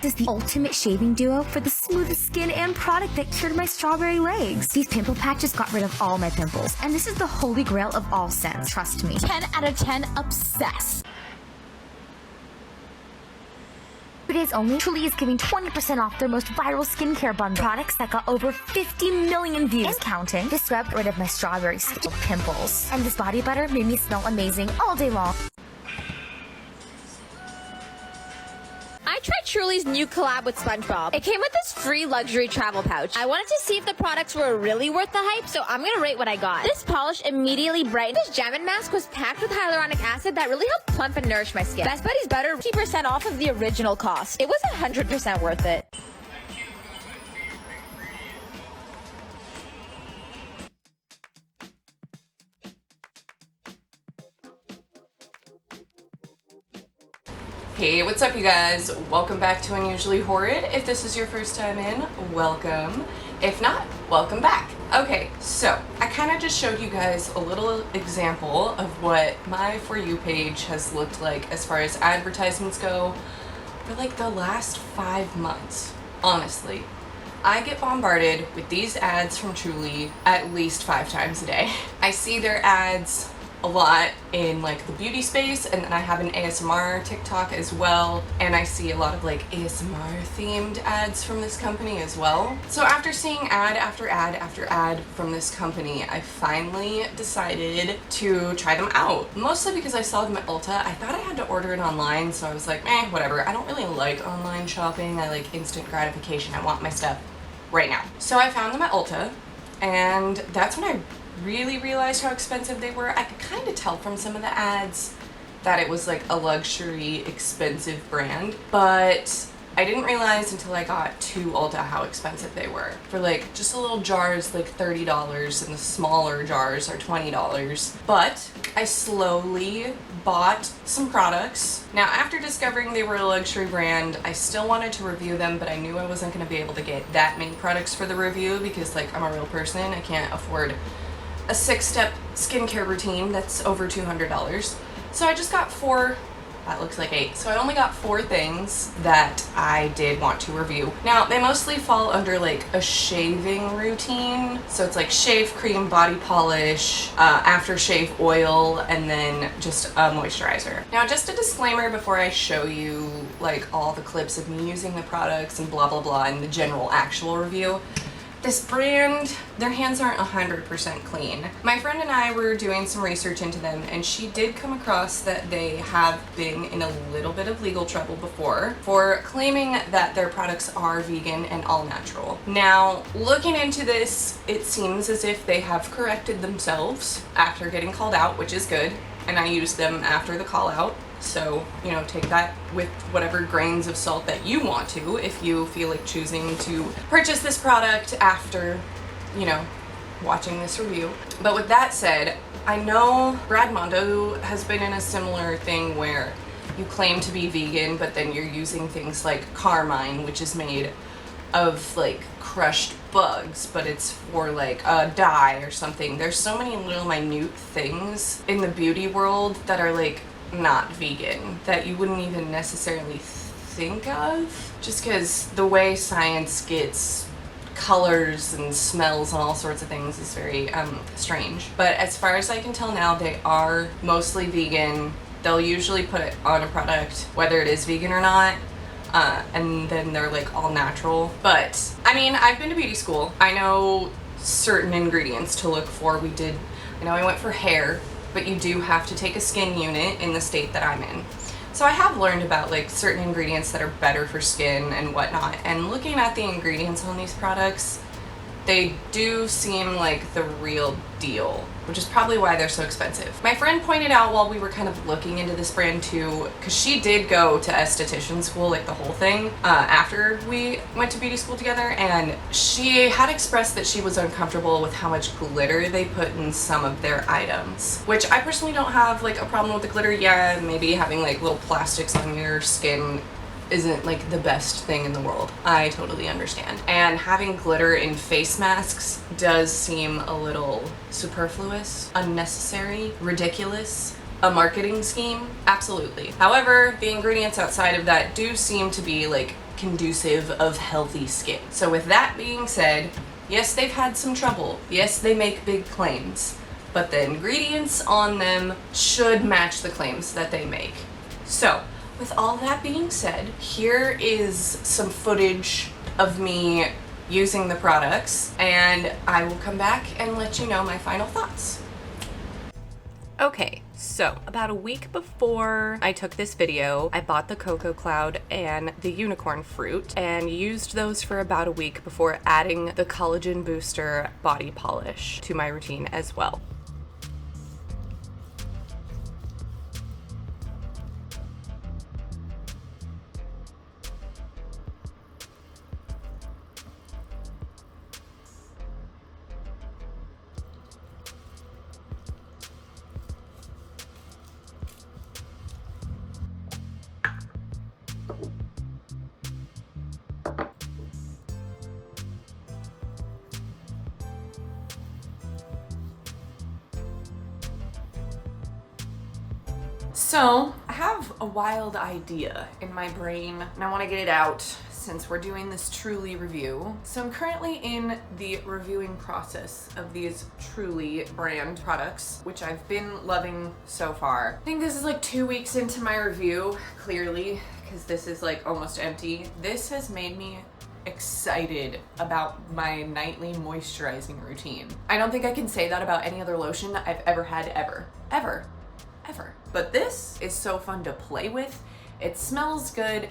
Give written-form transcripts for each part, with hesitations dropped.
This is the ultimate shaving duo for the smoothest skin and product that cured my strawberry legs. These pimple patches got rid of all my pimples, and this is the holy grail of all scents, trust me. 10 out of 10, obsessed. Today's only Truly is giving 20% off their most viral skincare bundle. Products that got over 50 million views and counting. This scrub got rid of my strawberry skin pimples. And this body butter made me smell amazing all day long. I tried Truly's new collab with SpongeBob. It came with this free luxury travel pouch. I wanted to see if the products were really worth the hype, so I'm gonna rate what I got. This polish immediately brightened. This Jammin' Mask was packed with hyaluronic acid that really helped plump and nourish my skin. Best Buddy's butter, 50% off of the original cost. It was 100% worth it. Hey, what's up you guys? Welcome back to Unusually Horrid. If this is your first time in, welcome. If not, welcome back. Okay, so I kind of just showed you guys a little example of what my For You page has looked like as far as advertisements go for like the last 5 months. Honestly, I get bombarded with these ads from Truly at least 5 times a day. I see their ads a lot in like the beauty space, and then I have an ASMR TikTok as well, and I see a lot of like ASMR themed ads from this company as well. So after seeing ad after ad after ad from this company, I finally decided to try them out. Mostly because I saw them at Ulta. I thought I had to order it online, so I was like, whatever. I don't really like online shopping. I like instant gratification. I want my stuff right now. So I found them at Ulta, and that's when I really realized how expensive they were. I could kind of tell from some of the ads that it was like a luxury expensive brand, but I didn't realize until I got to Ulta how expensive they were. For like just a little jar is like $30 and the smaller jars are $20. But I slowly bought some products. Now after discovering they were a luxury brand, I still wanted to review them, but I knew I wasn't going to be able to get that many products for the review because like I'm a real person. I can't afford a 6-step skincare routine that's over $200. So I just got 4, that looks like 8. So I only got 4 things that I did want to review. Now they mostly fall under like a shaving routine. So it's like shave cream, body polish, aftershave oil, and then just a moisturizer. Now just a disclaimer before I show you like all the clips of me using the products and blah blah blah and the general actual review. This brand, their hands aren't 100% clean. My friend and I were doing some research into them, and she did come across that they have been in a little bit of legal trouble before for claiming that their products are vegan and all natural. Now, looking into this, it seems as if they have corrected themselves after getting called out, which is good, and I used them after the call out. So, you know, take that with whatever grains of salt that you want to if you feel like choosing to purchase this product after, you know, watching this review. But with that said, I know Brad Mondo has been in a similar thing where you claim to be vegan, but then you're using things like Carmine, which is made of like crushed bugs, but it's for like a dye or something. There's so many little minute things in the beauty world that are like not vegan that you wouldn't even necessarily think of, just because the way science gets colors and smells and all sorts of things is very strange. But as far as I can tell now, they are mostly vegan. They'll usually put it on a product whether it is vegan or not, and then they're like all natural. But I mean, I've been to beauty school. I know certain ingredients to look for. I know I went for hair, but you do have to take a skin unit in the state that I'm in. So I have learned about like certain ingredients that are better for skin and whatnot, and looking at the ingredients on these products, they do seem like the real deal, which is probably why they're so expensive. My friend pointed out while we were kind of looking into this brand too, because she did go to esthetician school, like the whole thing, after we went to beauty school together, and she had expressed that she was uncomfortable with how much glitter they put in some of their items, which I personally don't have like a problem with the glitter. Yeah, maybe having like little plastics on your skin isn't like the best thing in the world. I totally understand. And having glitter in face masks does seem a little superfluous, unnecessary, ridiculous. A marketing scheme? Absolutely. However, the ingredients outside of that do seem to be like conducive of healthy skin. So with that being said, yes, they've had some trouble. Yes, they make big claims, but the ingredients on them should match the claims that they make. So with all that being said, here is some footage of me using the products, and I will come back and let you know my final thoughts. Okay, so about a week before I took this video, I bought the Cocoa Cloud and the unicorn fruit and used those for about a week before adding the collagen booster body polish to my routine as well. So I have a wild idea in my brain and I want to get it out since we're doing this Truly review. So I'm currently in the reviewing process of these Truly brand products, which I've been loving so far. I think this is like 2 weeks into my review, clearly, because this is like almost empty. This has made me excited about my nightly moisturizing routine. I don't think I can say that about any other lotion I've ever had ever. But this is so fun to play with. It smells good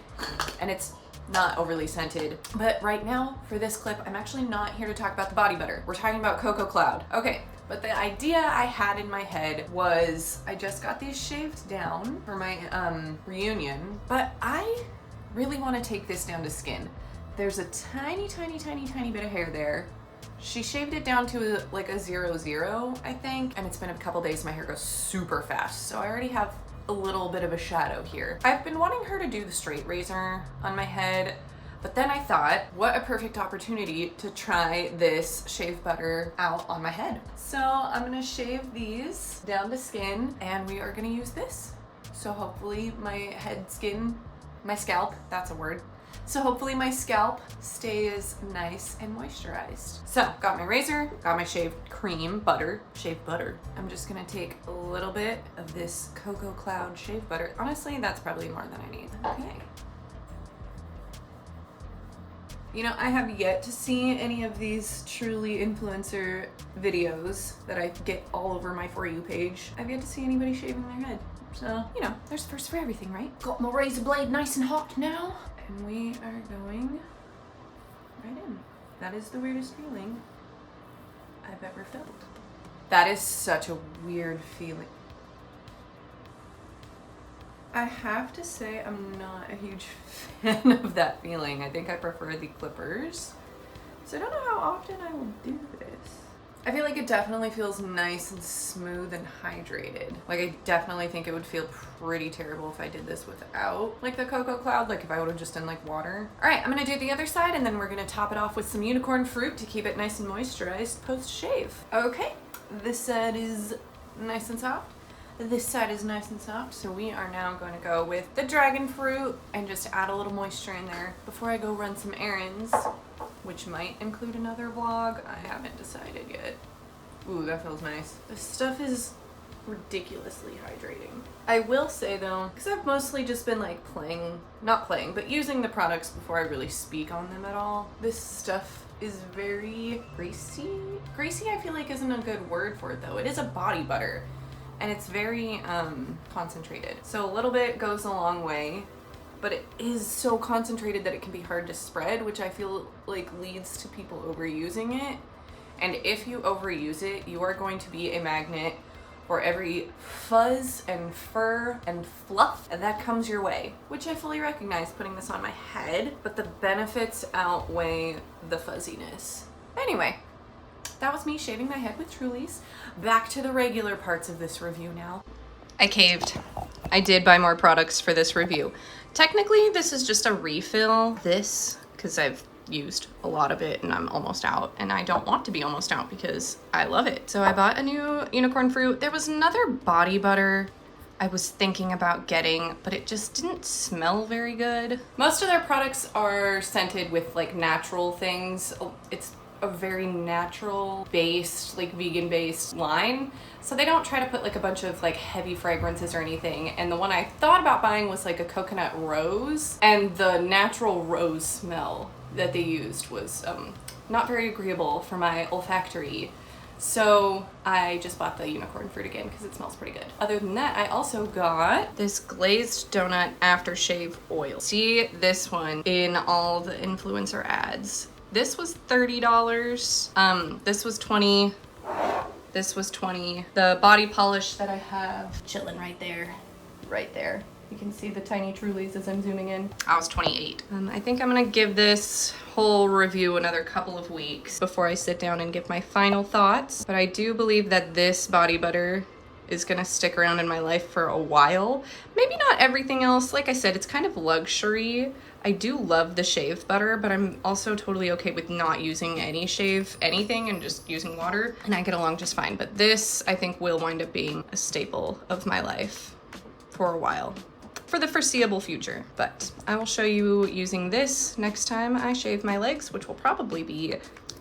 and it's not overly scented. But right now, for this clip, I'm actually not here to talk about the body butter. We're talking about Cocoa Cloud. Okay, but the idea I had in my head was I just got these shaved down for my reunion, but I really want to take this down to skin. There's a tiny bit of hair there. She shaved it down to like a 0-0, I think, and it's been a couple days. My hair goes super fast, so I already have a little bit of a shadow here. I've been wanting her to do the straight razor on my head, but then I thought, what a perfect opportunity to try this shave butter out on my head. So I'm gonna shave these down to skin, and we are gonna use this. So hopefully my my scalp, that's a word. So hopefully my scalp stays nice and moisturized. So got my razor, got my shaved shaved butter. I'm just gonna take a little bit of this Cocoa Cloud shave butter. Honestly, that's probably more than I need. Okay. You know, I have yet to see any of these Truly influencer videos that I get all over my For You page. I've yet to see anybody shaving their head. So, you know, there's first for everything, right? Got my razor blade nice and hot now. And we are going right in. That is the weirdest feeling I've ever felt. That is such a weird feeling. I have to say I'm not a huge fan of that feeling. I think I prefer the clippers. So I don't know how often I will do this. I feel like it definitely feels nice and smooth and hydrated. Like I definitely think it would feel pretty terrible if I did this without like the Cocoa Cloud, like if I would have just done like water. All right, I'm gonna do the other side and then we're gonna top it off with some unicorn fruit to keep it nice and moisturized post-shave. Okay, this side is nice and soft. This side is nice and soft, so we are now going to go with the dragon fruit and just add a little moisture in there before I go run some errands, which might include another vlog. I haven't decided yet. Ooh, that feels nice. This stuff is ridiculously hydrating. I will say though, because I've mostly just been like but using the products before I really speak on them at all, this stuff is very greasy. Greasy I feel like isn't a good word for it though. It is a body butter. And it's very concentrated. So a little bit goes a long way, but it is so concentrated that it can be hard to spread, which I feel like leads to people overusing it. And if you overuse it, you are going to be a magnet for every fuzz and fur and fluff that comes your way, which I fully recognize putting this on my head, but the benefits outweigh the fuzziness. Anyway. That was me shaving my head with Truly's. Back to the regular parts of this review now. I caved. I did buy more products for this review. Technically, this is just a refill. This, because I've used a lot of it and I'm almost out, and I don't want to be almost out because I love it. So I bought a new unicorn fruit. There was another body butter I was thinking about getting, but it just didn't smell very good. Most of their products are scented with like natural things. It's a very natural based, like vegan based line. So they don't try to put like a bunch of like heavy fragrances or anything. And the one I thought about buying was like a coconut rose, and the natural rose smell that they used was not very agreeable for my olfactory. So I just bought the unicorn fruit again because it smells pretty good. Other than that, I also got this glazed donut aftershave oil. See this one in all the influencer ads. This was $30. This was $20. This was $20. The body polish that I have chilling right there. You can see the tiny Trulies as I'm zooming in. I was $28. I think I'm gonna give this whole review another couple of weeks before I sit down and give my final thoughts. But I do believe that this body butter is gonna stick around in my life for a while. Maybe not everything else. Like I said, it's kind of luxury. I do love the shave butter, but I'm also totally okay with not using anything and just using water, and I get along just fine. But this, I think, will wind up being a staple of my life for a while, for the foreseeable future. But I will show you using this next time I shave my legs, which will probably be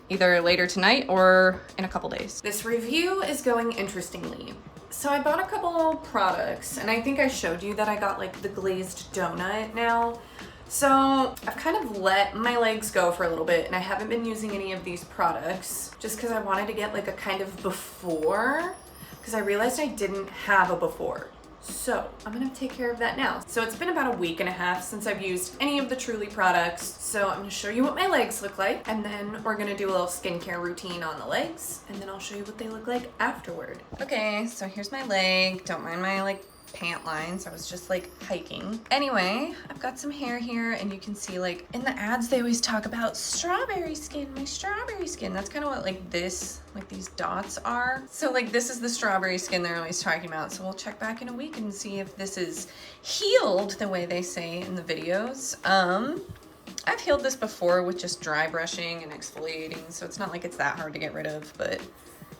either later tonight or in a couple days. This review is going interestingly. So I bought a couple products, and I think I showed you that I got like the glazed donut now. So I've kind of let my legs go for a little bit, and I haven't been using any of these products just because I wanted to get like a kind of before, because I realized I didn't have a before. So I'm gonna take care of that now. So it's been about a week and a half since I've used any of the Truly products. So I'm gonna show you what my legs look like, and then we're gonna do a little skincare routine on the legs, and then I'll show you what they look like afterward. Okay, so here's my leg. Don't mind my like pant lines. I was just like hiking. Anyway, I've got some hair here, and you can see like in the ads they always talk about strawberry skin, my strawberry skin. That's kind of what like this, like these dots are. So like this is the strawberry skin they're always talking about. So we'll check back in a week and see if this is healed the way they say in the videos. I've healed this before with just dry brushing and exfoliating, so it's not like it's that hard to get rid of, but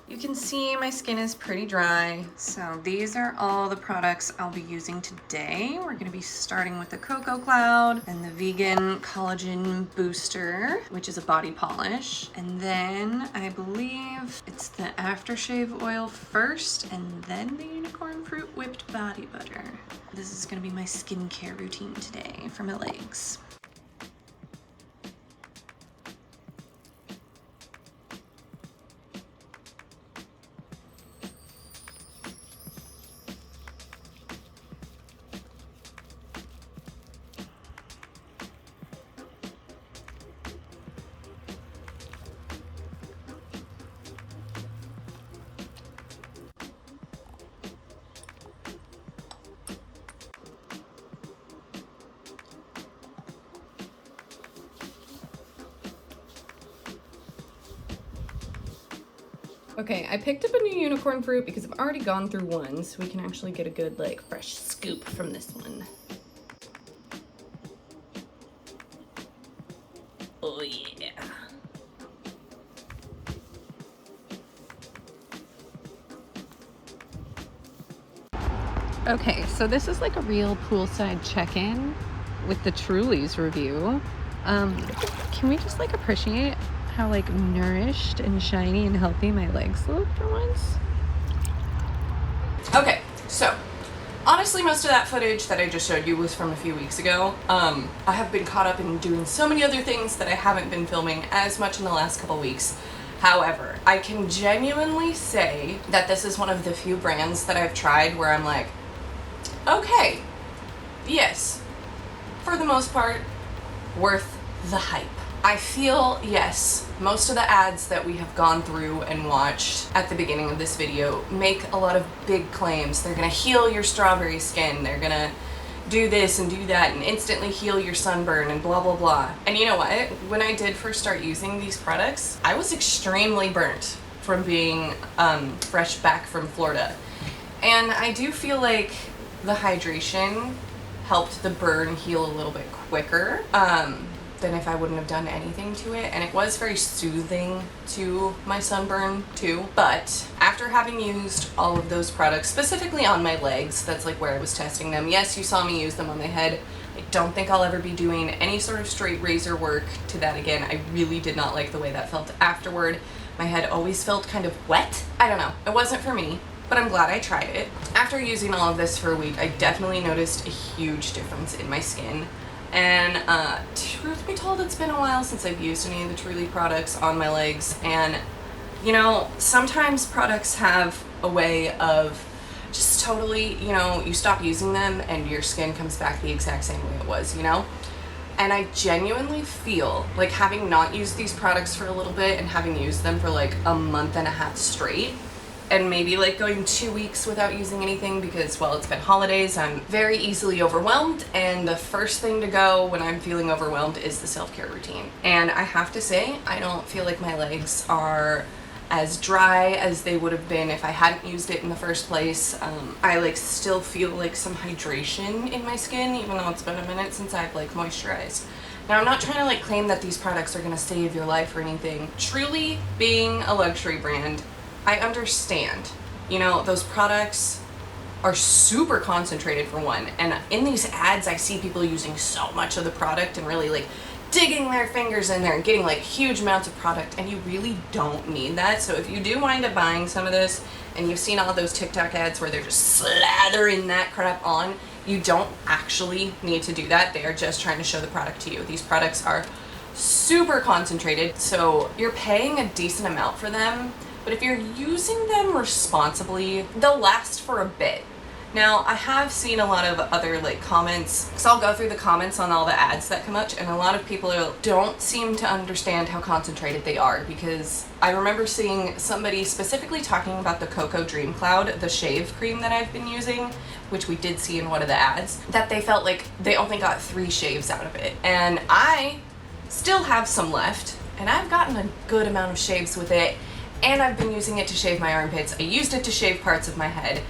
you can see my skin is pretty dry. So these are all the products I'll be using today. We're gonna be starting with the Cocoa Cloud and the Vegan Collagen Booster, which is a body polish. And then I believe it's the aftershave oil first, and then the unicorn fruit whipped body butter. This is gonna be my skincare routine today for my legs. Okay, I picked up a new unicorn fruit because I've already gone through one, so we can actually get a good like fresh scoop from this one. Oh yeah. Okay, so this is like a real poolside check-in with the Trulies review. Can we just like appreciate how like nourished and shiny and healthy my legs look for once? Okay, so honestly most of that footage that I just showed you was from a few weeks ago. I have been caught up in doing so many other things that I haven't been filming as much in the last couple weeks. However, I can genuinely say that this is one of the few brands that I've tried where I'm like, okay, yes, for the most part, worth the hype. I feel, yes, most of the ads that we have gone through and watched at the beginning of this video make a lot of big claims. They're gonna heal your strawberry skin, they're gonna do this and do that and instantly heal your sunburn and blah blah blah. And you know what? When I did first start using these products, I was extremely burnt from being fresh back from Florida. And I do feel like the hydration helped the burn heal a little bit quicker. than if I wouldn't have done anything to it, and it was very soothing to my sunburn too. But after having used all of those products, specifically on my legs, that's like where I was testing them. Yes, you saw me use them on my head. I don't think I'll ever be doing any sort of straight razor work to that again. I really did not like the way that felt afterward. My head always felt kind of wet. I don't know, it wasn't for me, but I'm glad I tried it. After using all of this for a week, I definitely noticed a huge difference in my skin. And truth be told, it's been a while since I've used any of the Truly products on my legs. And you know, sometimes products have a way of just totally, you know, you stop using them and your skin comes back the exact same way it was, you know? And I genuinely feel like, having not used these products for a little bit and having used them for like a month and a half straight, and maybe like going 2 weeks without using anything because, well, it's been holidays, I'm very easily overwhelmed, and the first thing to go when I'm feeling overwhelmed is the self-care routine. And I have to say, I don't feel like my legs are as dry as they would have been if I hadn't used it in the first place. I like still feel like some hydration in my skin, even though it's been a minute since I've like moisturized. Now, I'm not trying to like claim that these products are gonna save your life or anything. Truly, being a luxury brand, I understand, you know, those products are super concentrated for one, and in these ads I see people using so much of the product and really like digging their fingers in there and getting like huge amounts of product, and you really don't need that. So if you do wind up buying some of this and you've seen all those TikTok ads where they're just slathering that crap on, you don't actually need to do that. They are just trying to show the product to you. These products are super concentrated, so you're paying a decent amount for them. But if you're using them responsibly, they'll last for a bit. Now, I have seen a lot of other like comments, because I'll go through the comments on all the ads that come up, and a lot of people don't seem to understand how concentrated they are, because I remember seeing somebody specifically talking about the Cocoa Dream Cloud, the shave cream that I've been using, which we did see in one of the ads, that they felt like they only got 3 shaves out of it. And I still have some left, and I've gotten a good amount of shaves with it. And I've been using it to shave my armpits. I used it to shave parts of my head.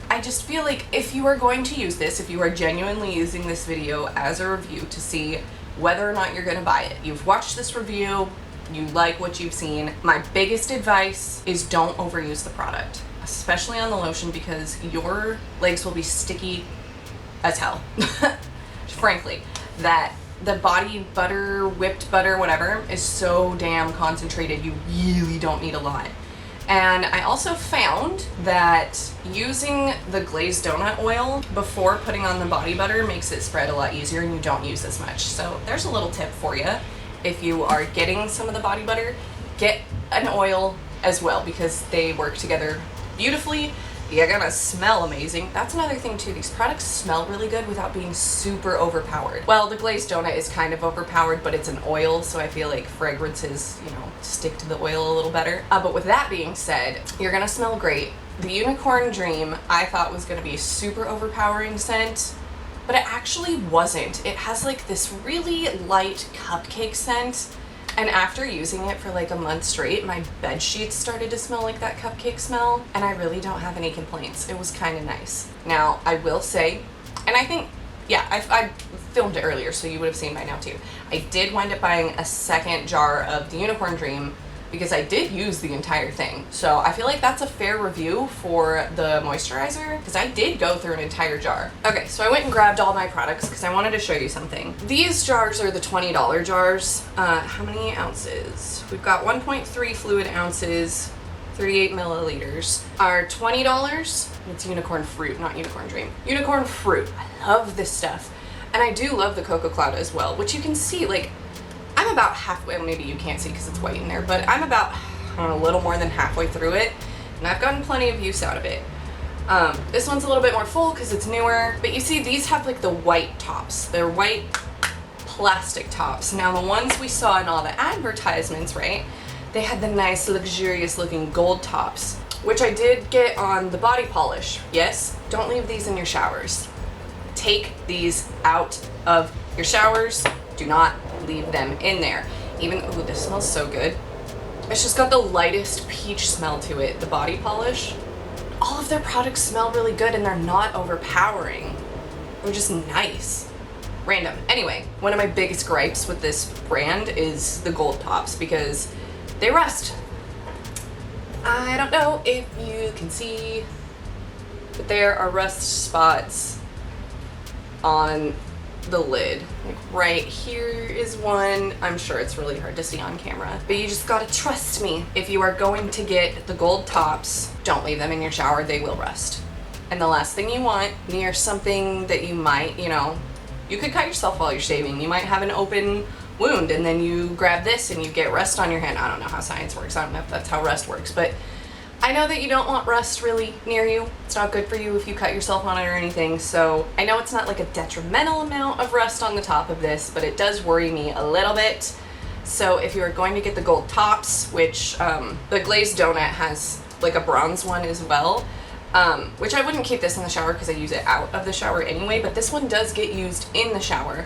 I just feel like if you are going to use this, if you are genuinely using this video as a review to see whether or not you're gonna buy it, you've watched this review, you like what you've seen, my biggest advice is don't overuse the product, especially on the lotion, because your legs will be sticky as hell. Frankly, that the body butter, whipped butter, whatever, is so damn concentrated, you really don't need a lot. And I also found that using the glazed donut oil before putting on the body butter makes it spread a lot easier, and you don't use as much. So there's a little tip for you. If you are getting some of the body butter, get an oil as well, because they work together beautifully. You're gonna smell amazing. That's another thing too, these products smell really good without being super overpowered. Well, the glazed donut is kind of overpowered, but it's an oil, so I feel like fragrances, you know, stick to the oil a little better. But with that being said, you're gonna smell great. The Unicorn Dream I thought was gonna be a super overpowering scent, but it actually wasn't. It has like this really light cupcake scent. And after using it for like a month straight, my bed sheets started to smell like that cupcake smell, and I really don't have any complaints. It was kind of nice. Now, I will say, and I think, yeah, I filmed it earlier, so you would have seen by now too. I did wind up buying a second jar of the Unicorn Dream because I did use the entire thing. So I feel like that's a fair review for the moisturizer, because I did go through an entire jar. Okay, so I went and grabbed all my products because I wanted to show you something. These jars are the $20 jars. How many ounces? We've got 1.3 fluid ounces, 38 milliliters. Are $20. It's Unicorn Fruit, not Unicorn Dream. Unicorn Fruit. I love this stuff. And I do love the Cocoa Cloud as well, which you can see, like, I'm about halfway, well, maybe you can't see because it's white in there, but I'm about, I don't know, a little more than halfway through it, and I've gotten plenty of use out of it. This one's a little bit more full because it's newer, but you see these have like the white tops. They're white plastic tops. Now the ones we saw in all the advertisements, right, they had the nice luxurious looking gold tops, which I did get on the body polish. Yes, don't leave these in your showers. Take these out of your showers. Do not leave them in there. Even, ooh, this smells so good. It's just got the lightest peach smell to it, the body polish. All of their products smell really good, and they're not overpowering. They're just nice. random. Anyway, one of my biggest gripes with this brand is the gold tops because they rust. I don't know if you can see, but there are rust spots on the lid. Like right here is one. I'm sure it's really hard to see on camera, but you just gotta trust me. If you are going to get the gold tops, don't leave them in your shower. They will rust. And the last thing you want near something that you might, you could cut yourself while you're shaving. You might have an open wound and then you grab this and you get rust on your hand. I don't know how science works. I don't know if that's how rust works, but I know that you don't want rust really near you. It's not good for you if you cut yourself on it or anything. So I know it's not like a detrimental amount of rust on the top of this, but it does worry me a little bit. So if you're going to get the gold tops, which the glazed donut has like a bronze one as well, which I wouldn't keep this in the shower because I use it out of the shower anyway, but this one does get used in the shower.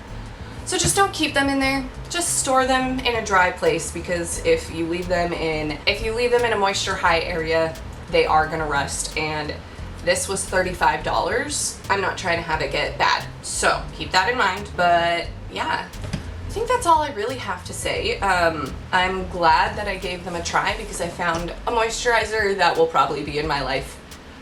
So just don't keep them in there. Just store them in a dry place, because if you leave them in a moisture high area, they are gonna rust. And this was $35. I'm not trying to have it get bad, so keep that in mind. But yeah, I think that's all I really have to say. I'm glad that I gave them a try because I found a moisturizer that will probably be in my life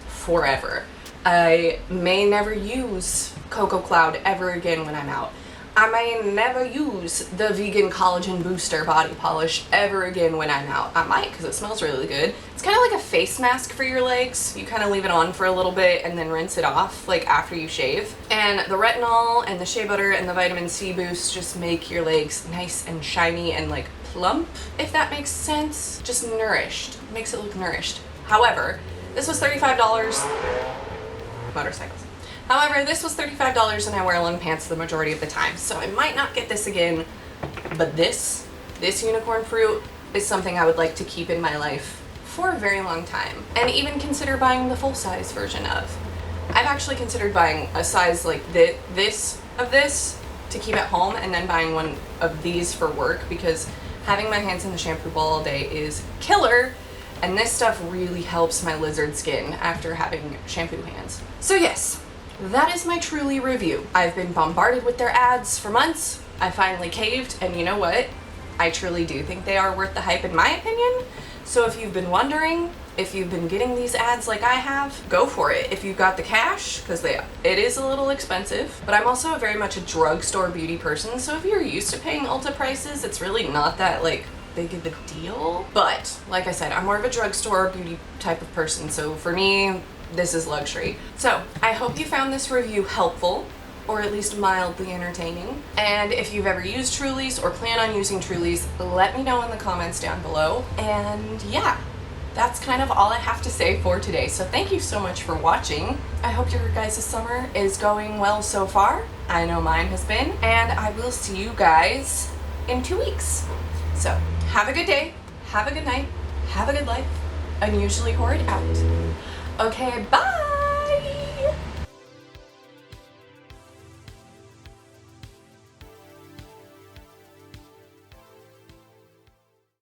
forever. I may never use Cocoa Cloud ever again when I'm out. I may never use the vegan collagen booster body polish ever again when I'm out. I might, because it smells really good. It's kind of like a face mask for your legs. You kind of leave it on for a little bit and then rinse it off like after you shave. And the retinol and the shea butter and the vitamin C boost just make your legs nice and shiny and like plump, if that makes sense. Just nourished. Makes it look nourished. However, this was $35. Motorcycles. However, this was $35 and I wear long pants the majority of the time, so I might not get this again, but this unicorn fruit is something I would like to keep in my life for a very long time, and even consider buying the full-size version of. I've actually considered buying a size like this to keep at home, and then buying one of these for work, because having my hands in the shampoo bowl all day is killer, and this stuff really helps my lizard skin after having shampoo hands. So yes, that is my Truly review. I've been bombarded with their ads for months. I finally caved, and you know what? I truly do think they are worth the hype in my opinion. So if you've been wondering if you've been getting these ads like I have, go for it. If you've got the cash, because it is a little expensive, but I'm also very much a drugstore beauty person, so if you're used to paying Ulta prices, it's really not that like big of a deal. But like I said, I'm more of a drugstore beauty type of person, so for me, this is luxury. So I hope you found this review helpful, or at least mildly entertaining. And if you've ever used Truly's or plan on using Truly's, let me know in the comments down below. And yeah, that's kind of all I have to say for today. So thank you so much for watching. I hope your guys' summer is going well so far. I know mine has been, and I will see you guys in 2 weeks. So have a good day, have a good night, have a good life. Unusually Horrid out. Okay, bye!